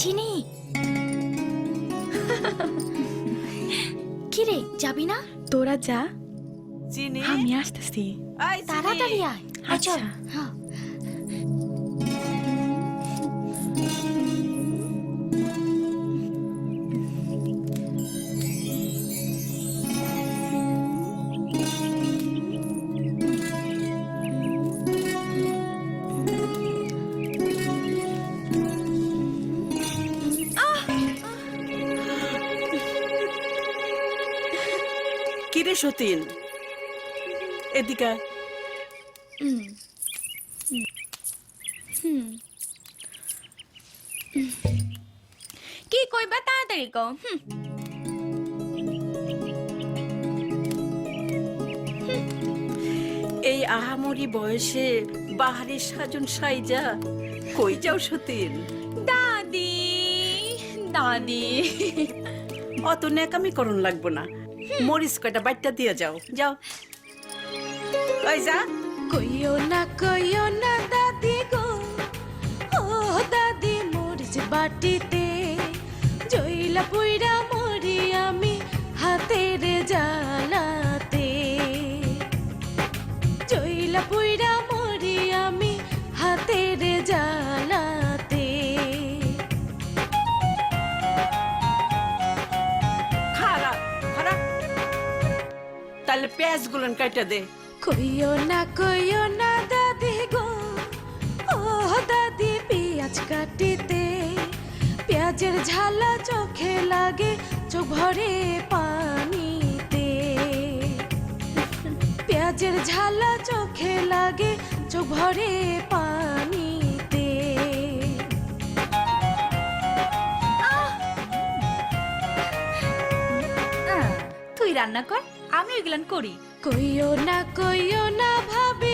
চিনি। কি রে, যাবি না? তোরা যা, চিনি আমি আসতেছি। তাড়াতাড়ি আয়। আয় চল। আচ্ছা। হ্যাঁ। কিরে সতীন, এদিকে আয়। কি কইবা তাড়াতাড়ি কও। এই আহামরি বয়সে বাহারের সাজন সাইজা কই যাও সতীন? দাদি, দাদি। অত ন্যাকামি করণ লাগবো না, মরিচ কয়টা বাইটটা দিয়ে যাও, যাও। কই যা। কইও না দাদি গো, ও দাদি মরিচ বাটিতে জইলা পুইরা মরি আমি হাতের জ্বালাতে, জইলা পুইরা মরি আমি হাতের জ্বালাতে। খারাপ খারাপ, তাহলে পেঁয়াজ গুলো কাটা দে। কইও না দাদি গো, ও দাদি পেঁয়াজ কাটিতে পেঁয়াজের ঝালা চোখে লাগে, চোখ ভরে পানিতে। পেঁয়াজের ঝালা চোখে লাগে, চোখ ভরে পানিতে। তুই রান্না কর, আমি ওইগুলান করি। কইও না ভাবি